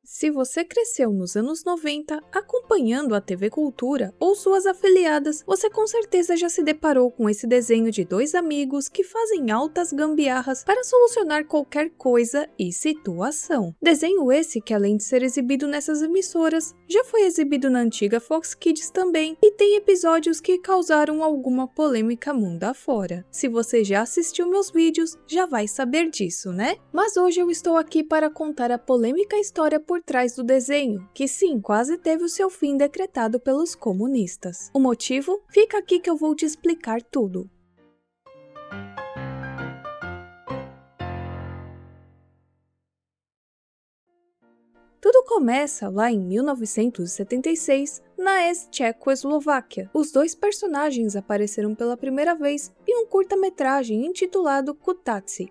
Se você cresceu nos anos 90 acompanhando a TV Cultura ou suas afiliadas, você com certeza já se deparou com esse desenho de dois amigos que fazem altas gambiarras para solucionar qualquer coisa e situação. Desenho esse que, além de ser exibido nessas emissoras, já foi exibido na antiga Fox Kids também e tem episódios que causaram alguma polêmica mundo afora. Se você já assistiu meus vídeos, já vai saber disso, né? Mas hoje eu estou aqui para contar a polêmica história por trás do desenho, que sim, quase teve o seu fim decretado pelos comunistas. O motivo? Fica aqui que eu vou te explicar tudo. Tudo começa lá em 1976, na ex-Tchecoslováquia. Os dois personagens apareceram pela primeira vez em um curta-metragem intitulado Kutazi.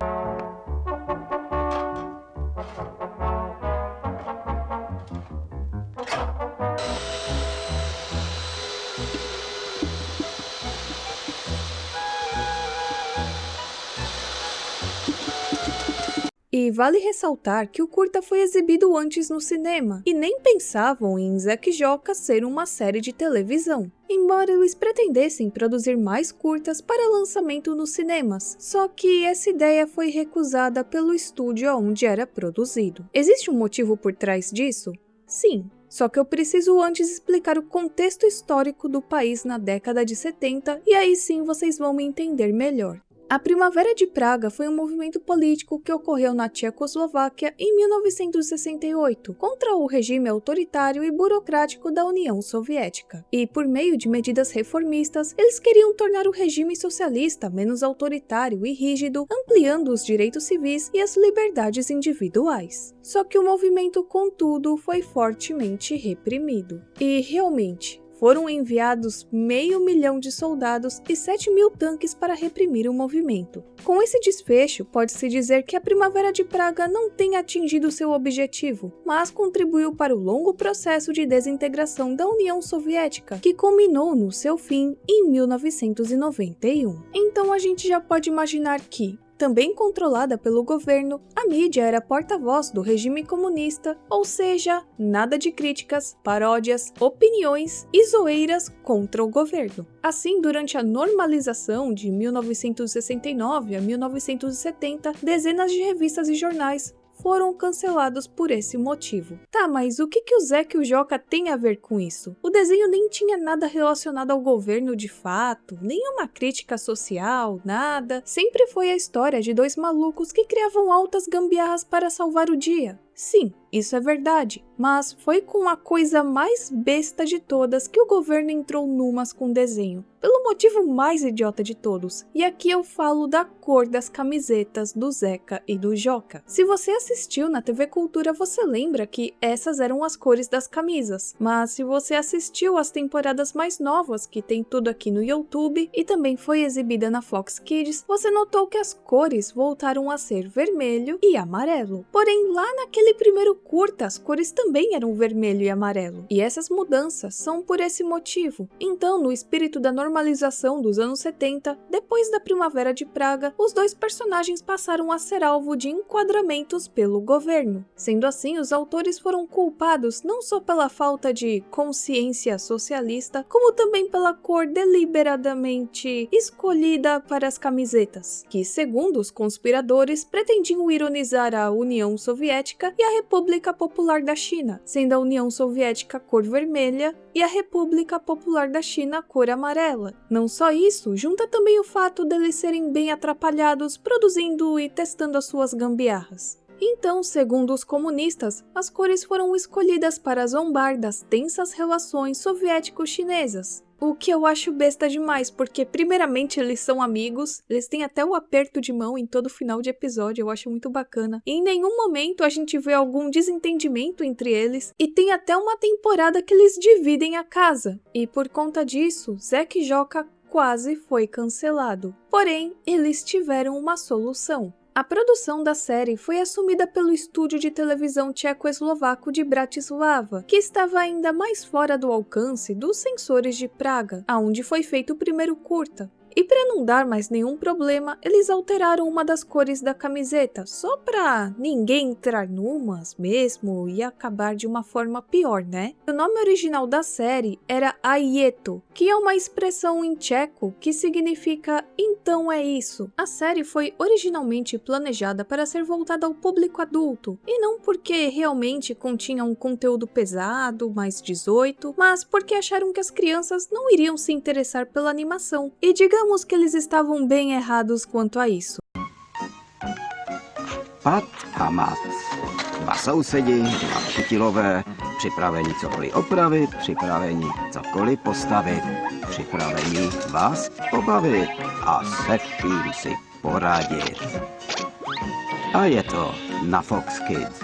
E vale ressaltar que o curta foi exibido antes no cinema, e nem pensavam em Zack Joka ser uma série de televisão. Embora eles pretendessem produzir mais curtas para lançamento nos cinemas, só que essa ideia foi recusada pelo estúdio onde era produzido. Existe um motivo por trás disso? Sim. Só que eu preciso antes explicar o contexto histórico do país na década de 70, e aí sim vocês vão me entender melhor. A Primavera de Praga foi um movimento político que ocorreu na Tchecoslováquia em 1968, contra o regime autoritário e burocrático da União Soviética. E, por meio de medidas reformistas, eles queriam tornar o regime socialista menos autoritário e rígido, ampliando os direitos civis e as liberdades individuais. Só que o movimento, contudo, foi fortemente reprimido. E, realmente, foram enviados 500 mil de soldados e 7.000 tanques para reprimir o movimento. Com esse desfecho, pode-se dizer que a Primavera de Praga não tem atingido seu objetivo, mas contribuiu para o longo processo de desintegração da União Soviética, que culminou no seu fim em 1991. Então a gente já pode imaginar que, também controlada pelo governo, a mídia era porta-voz do regime comunista, ou seja, nada de críticas, paródias, opiniões e zoeiras contra o governo. Assim, durante a normalização de 1969 a 1970, dezenas de revistas e jornais foram cancelados por esse motivo. Tá, mas o que o Zack e o Joka têm a ver com isso? O desenho nem tinha nada relacionado ao governo de fato, nenhuma crítica social, nada. Sempre foi a história de dois malucos que criavam altas gambiarras para salvar o dia. Sim, isso é verdade, mas foi com a coisa mais besta de todas que o governo entrou numas com o desenho, pelo motivo mais idiota de todos, e aqui eu falo da cor das camisetas do Zeca e do Joka. Se você assistiu na TV Cultura, você lembra que essas eram as cores das camisas, mas se você assistiu às temporadas mais novas, que tem tudo aqui no YouTube, e também foi exibida na Fox Kids, você notou que as cores voltaram a ser vermelho e amarelo. Porém, lá naquele primeiro curta, as cores também eram vermelho e amarelo, e essas mudanças são por esse motivo. Então, no espírito da normalização dos anos 70, depois da Primavera de Praga, os dois personagens passaram a ser alvo de enquadramentos pelo governo. Sendo assim, os autores foram culpados não só pela falta de consciência socialista, como também pela cor deliberadamente escolhida para as camisetas, que, segundo os conspiradores, pretendiam ironizar a União Soviética e a República Popular da China, sendo a União Soviética cor vermelha e a República Popular da China cor amarela. Não só isso, junta também o fato deles serem bem atrapalhados produzindo e testando as suas gambiarras. Então, segundo os comunistas, as cores foram escolhidas para zombar das tensas relações soviético-chinesas. O que eu acho besta demais, porque primeiramente eles são amigos, eles têm até o aperto de mão em todo final de episódio, eu acho muito bacana. E em nenhum momento a gente vê algum desentendimento entre eles, e tem até uma temporada que eles dividem a casa. E por conta disso, Zack e Joka quase foi cancelado. Porém, eles tiveram uma solução. A produção da série foi assumida pelo estúdio de televisão tchecoslovaco de Bratislava, que estava ainda mais fora do alcance dos censores de Praga, aonde foi feito o primeiro curta. E para não dar mais nenhum problema, eles alteraram uma das cores da camiseta, só pra ninguém entrar numas mesmo e acabar de uma forma pior, né? O nome original da série era Aieto, que é uma expressão em tcheco que significa então é isso. A série foi originalmente planejada para ser voltada ao público adulto, e não porque realmente continha um conteúdo pesado, mais 18, mas porque acharam que as crianças não iriam se interessar pela animação, e digamos que eles estavam bem errados quanto a isso. Pat a mat. Dva sousedi, dva chytilové, připraveni cokoliv opravit, připraveni cokoliv postavit, připraveni vás pobavit a se vším si poradit. A je to na Fox Kids.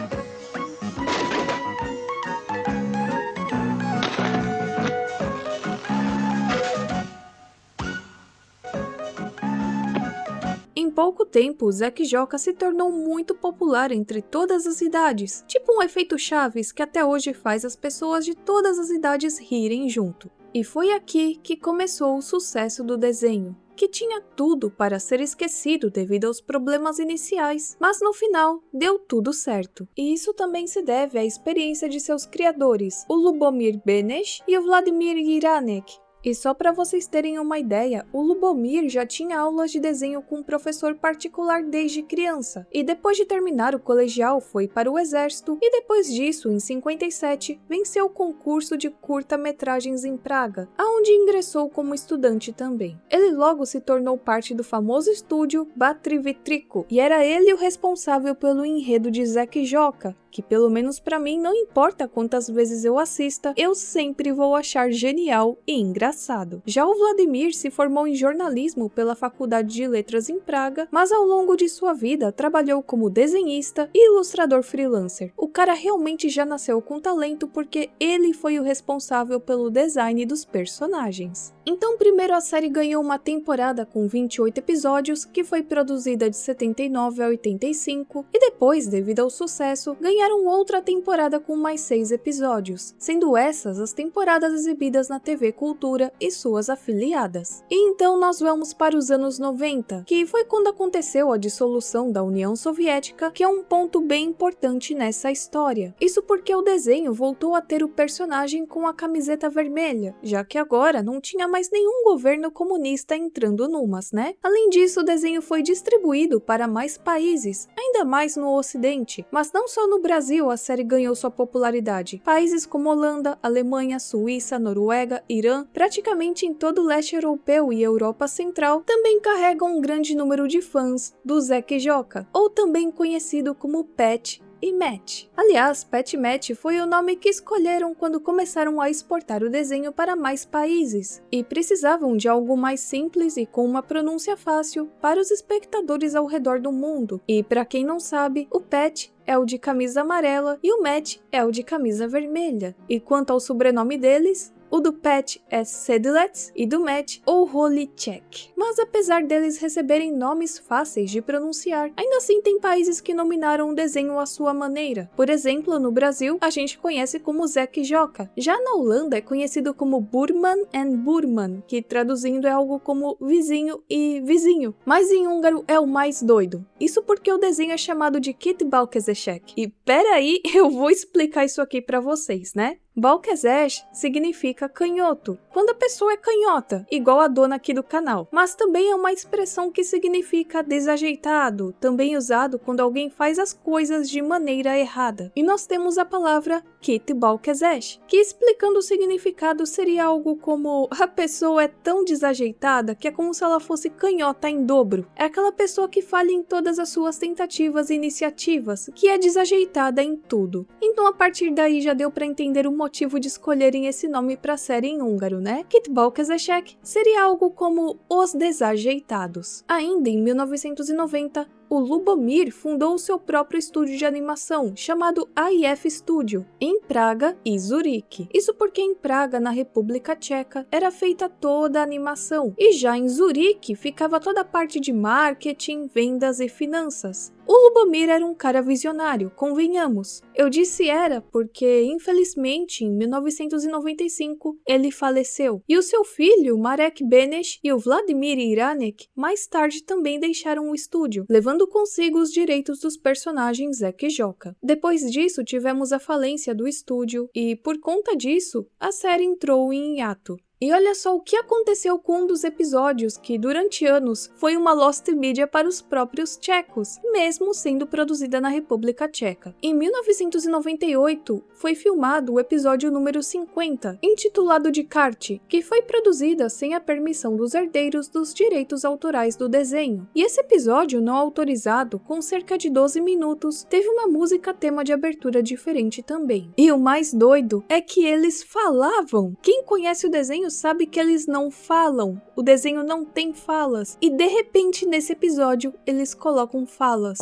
Em pouco tempo, o Zack Joca se tornou muito popular entre todas as idades, tipo um efeito Chaves que até hoje faz as pessoas de todas as idades rirem junto. E foi aqui que começou o sucesso do desenho, que tinha tudo para ser esquecido devido aos problemas iniciais, mas no final deu tudo certo. E isso também se deve à experiência de seus criadores, o Lubomir Benes e o Vladimir Iranek. E só para vocês terem uma ideia, o Lubomir já tinha aulas de desenho com um professor particular desde criança, e depois de terminar o colegial foi para o exército, e depois disso, em 57, venceu o concurso de curta-metragens em Praga, aonde ingressou como estudante também. Ele logo se tornou parte do famoso estúdio Batrivitrico, e era ele o responsável pelo enredo de Zack Joca, que pelo menos pra mim, não importa quantas vezes eu assista, eu sempre vou achar genial e engraçado. Já o Vladimir se formou em jornalismo pela Faculdade de Letras em Praga, mas ao longo de sua vida trabalhou como desenhista e ilustrador freelancer. O cara realmente já nasceu com talento porque ele foi o responsável pelo design dos personagens. Então primeiro a série ganhou uma temporada com 28 episódios, que foi produzida de 79 a 85, e depois, devido ao sucesso, ganharam outra temporada com mais 6 episódios, sendo essas as temporadas exibidas na TV Cultura e suas afiliadas. E então nós vamos para os anos 90, que foi quando aconteceu a dissolução da União Soviética, que é um ponto bem importante nessa história. Isso porque o desenho voltou a ter o personagem com a camiseta vermelha, já que agora não tinha mais nenhum governo comunista entrando numas, né? Além disso, o desenho foi distribuído para mais países, ainda mais no Ocidente, mas não só no Brasil a série ganhou sua popularidade. Países como Holanda, Alemanha, Suíça, Noruega, Irã, praticamente em todo o leste europeu e Europa Central, também carregam um grande número de fãs do Zack Joca, ou também conhecido como Pat e Matt. Aliás, Pat e Matt foi o nome que escolheram quando começaram a exportar o desenho para mais países, e precisavam de algo mais simples e com uma pronúncia fácil para os espectadores ao redor do mundo. E para quem não sabe, o Pat é o de camisa amarela e o Matt é o de camisa vermelha. E quanto ao sobrenome deles, o do Pat é Sedlec e do Matt Holicek. Mas apesar deles receberem nomes fáceis de pronunciar, ainda assim tem países que nominaram o desenho à sua maneira. Por exemplo, no Brasil, a gente conhece como Zack Joca. Já na Holanda é conhecido como Burman and Burman, que traduzindo é algo como vizinho e vizinho. Mas em húngaro é o mais doido. Isso porque o desenho é chamado de Kit Balkezesek. E peraí, eu vou explicar isso aqui pra vocês, né? Balkezes significa canhoto, quando a pessoa é canhota, igual a dona aqui do canal. Mas também é uma expressão que significa desajeitado, também usado quando alguém faz as coisas de maneira errada. E nós temos a palavra Kit Balkezes, que explicando o significado seria algo como a pessoa é tão desajeitada que é como se ela fosse canhota em dobro. É aquela pessoa que falha em todas as suas tentativas e iniciativas, que é desajeitada em tudo. Então a partir daí já deu para entender o motivo de escolherem esse nome para a série em húngaro, né? Kit Balkezesek seria algo como Os Desajeitados. Ainda em 1990, o Lubomir fundou seu próprio estúdio de animação, chamado AIF Studio, em Praga e Zurique. Isso porque em Praga, na República Tcheca, era feita toda a animação, e já em Zurique ficava toda a parte de marketing, vendas e finanças. O Lubomir era um cara visionário, convenhamos. Eu disse era porque, infelizmente, em 1995, ele faleceu. E o seu filho, Marek Benes, e o Vladimir Iranek, mais tarde também deixaram o estúdio, levando consigo os direitos dos personagens Zack e Joka. Depois disso, tivemos a falência do estúdio e, por conta disso, a série entrou em hiato. E olha só o que aconteceu com um dos episódios que, durante anos, foi uma lost media para os próprios tchecos, mesmo sendo produzida na República Tcheca. Em 1998, foi filmado o episódio número 50, intitulado de Kart, que foi produzida sem a permissão dos herdeiros dos direitos autorais do desenho. E esse episódio não autorizado, com cerca de 12 minutos, teve uma música tema de abertura diferente também. E o mais doido é que eles falavam! Quem conhece o desenho sabe que eles não falam, o desenho não tem falas, e de repente nesse episódio eles colocam falas.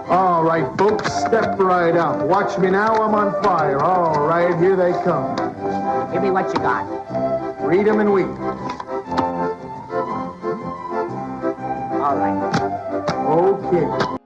All right, folks, step right up. Watch me now, I'm on fire. All right, here they come. Give me what you got. Read 'em and weep. All right. Okay.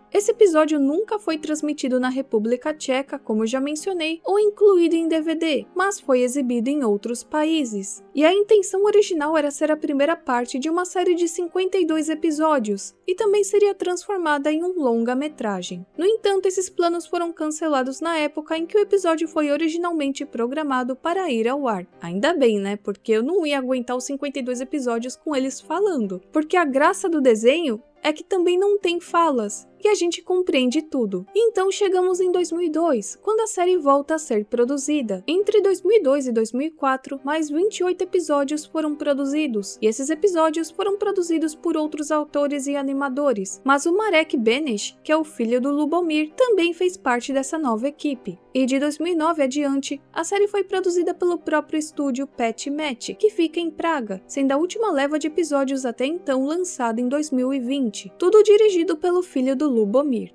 Esse episódio nunca foi transmitido na República Tcheca, como já mencionei, ou incluído em DVD, mas foi exibido em outros países. E a intenção original era ser a primeira parte de uma série de 52 episódios, e também seria transformada em um longa-metragem. No entanto, esses planos foram cancelados na época em que o episódio foi originalmente programado para ir ao ar. Ainda bem, né? Porque eu não ia aguentar os 52 episódios com eles falando. Porque a graça do desenho é que também não tem falas, e a gente compreende tudo. Então chegamos em 2002, quando a série volta a ser produzida. Entre 2002 e 2004, mais 28 episódios foram produzidos, e esses episódios foram produzidos por outros autores e animadores, mas o Marek Benes, que é o filho do Lubomir, também fez parte dessa nova equipe. E de 2009 adiante, a série foi produzida pelo próprio estúdio Pet Match, que fica em Praga, sendo a última leva de episódios até então lançada em 2020, tudo dirigido pelo filho do Lubomir.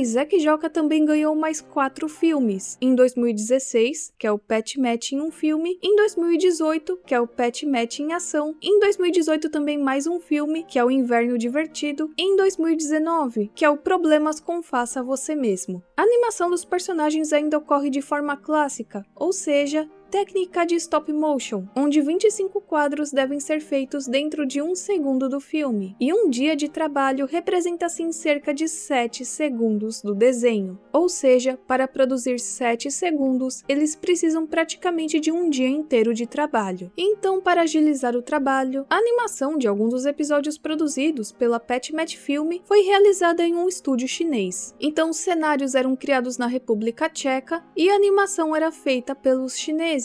Zack e Joka também ganhou mais 4 filmes, em 2016, que é o Pet Match em um filme, em 2018, que é o Pet Match em ação, em 2018 também mais um filme, que é o Inverno Divertido, e em 2019, que é o Problemas com Faça Você Mesmo. A animação dos personagens ainda ocorre de forma clássica, ou seja, técnica de stop motion, onde 25 quadros devem ser feitos dentro de 1 segundo do filme, e um dia de trabalho representa-se em cerca de 7 segundos do desenho. Ou seja, para produzir 7 segundos, eles precisam praticamente de um dia inteiro de trabalho. Então, para agilizar o trabalho, a animação de alguns dos episódios produzidos pela Pet Match Film foi realizada em um estúdio chinês. Então, os cenários eram criados na República Tcheca e a animação era feita pelos chineses.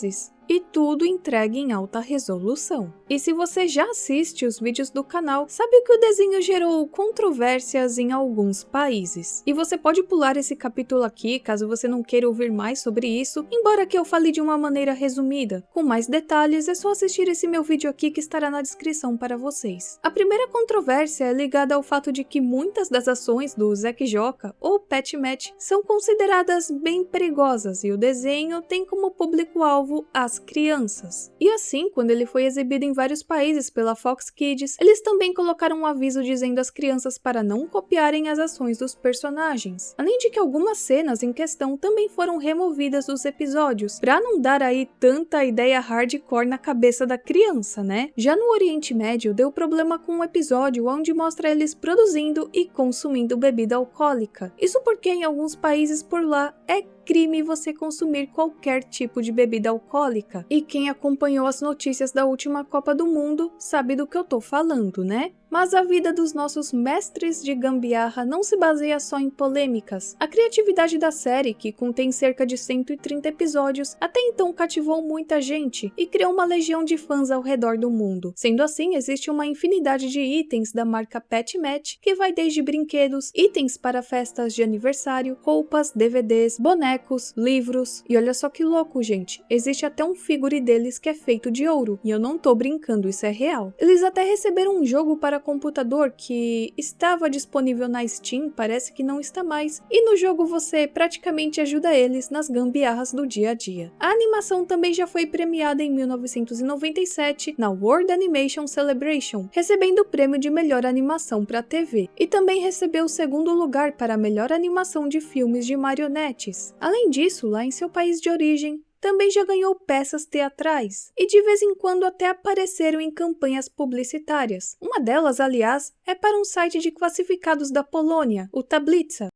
E tudo entregue em alta resolução. E se você já assiste os vídeos do canal, sabe que o desenho gerou controvérsias em alguns países. E você pode pular esse capítulo aqui, caso você não queira ouvir mais sobre isso, embora que eu fale de uma maneira resumida. Com mais detalhes, é só assistir esse meu vídeo aqui que estará na descrição para vocês. A primeira controvérsia é ligada ao fato de que muitas das ações do Zack e Joka, ou Pet Match, são consideradas bem perigosas, e o desenho tem como público-alvo as crianças. E assim, quando ele foi exibido em vários países pela Fox Kids, eles também colocaram um aviso dizendo às crianças para não copiarem as ações dos personagens. Além de que algumas cenas em questão também foram removidas dos episódios, pra não dar aí tanta ideia hardcore na cabeça da criança, né? Já no Oriente Médio, deu problema com um episódio onde mostra eles produzindo e consumindo bebida alcoólica. Isso porque em alguns países por lá é crime você consumir qualquer tipo de bebida alcoólica. E quem acompanhou as notícias da última Copa do Mundo sabe do que eu tô falando, né? Mas a vida dos nossos mestres de gambiarra não se baseia só em polêmicas. A criatividade da série, que contém cerca de 130 episódios, até então cativou muita gente e criou uma legião de fãs ao redor do mundo. Sendo assim, existe uma infinidade de itens da marca Pet Match, que vai desde brinquedos, itens para festas de aniversário, roupas, DVDs, bonecos, livros. E olha só que louco, gente, existe até um figure deles que é feito de ouro, e eu não tô brincando, isso é real. Eles até receberam um jogo para computador que estava disponível na Steam, parece que não está mais, e no jogo você praticamente ajuda eles nas gambiarras do dia a dia. A animação também já foi premiada em 1997 na World Animation Celebration, recebendo o prêmio de melhor animação para TV, e também recebeu o segundo lugar para a melhor animação de filmes de marionetes. Além disso, lá em seu país de origem, também já ganhou peças teatrais, e de vez em quando até apareceram em campanhas publicitárias. Uma delas, aliás, é para um site de classificados da Polônia, o Tablica.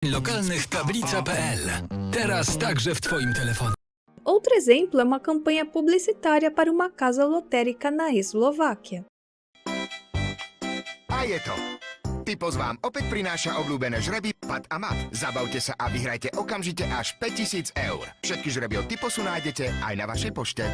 Lokalnych tablica.pl. Teraz także w Twoim telefonie. Outro exemplo é uma campanha publicitária para uma casa lotérica na Eslováquia. A je to. Typos vám opäť prináša obľúbené žreby Pat a Mat. Zabavte sa a vyhrajte okamžite až 5000 eur. Všetky žreby od Typosu nájdete aj na vašej pošte.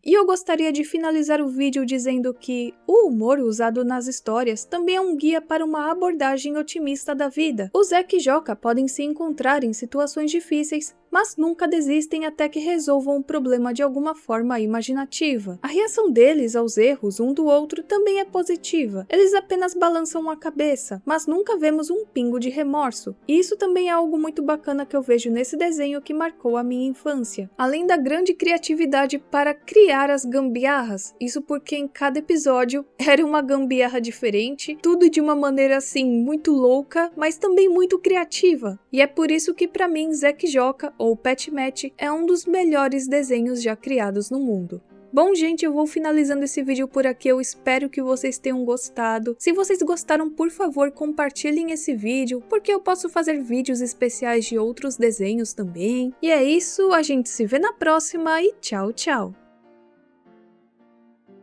E eu gostaria de finalizar o vídeo dizendo que o humor usado nas histórias também é um guia para uma abordagem otimista da vida. O Zack e Joca podem se encontrar em situações difíceis, mas nunca desistem até que resolvam o problema de alguma forma imaginativa. A reação deles aos erros um do outro também é positiva. Eles apenas balançam a cabeça, mas nunca vemos um pingo de remorso. E isso também é algo muito bacana que eu vejo nesse desenho que marcou a minha infância. Além da grande criatividade para criar as gambiarras, isso porque em cada episódio era uma gambiarra diferente, tudo de uma maneira assim muito louca, mas também muito criativa. E é por isso que para mim Zack e Joca ou Pet Match é um dos melhores desenhos já criados no mundo. Bom, gente, eu vou finalizando esse vídeo por aqui, eu espero que vocês tenham gostado. Se vocês gostaram, por favor, compartilhem esse vídeo, porque eu posso fazer vídeos especiais de outros desenhos também. E é isso, a gente se vê na próxima e tchau, tchau!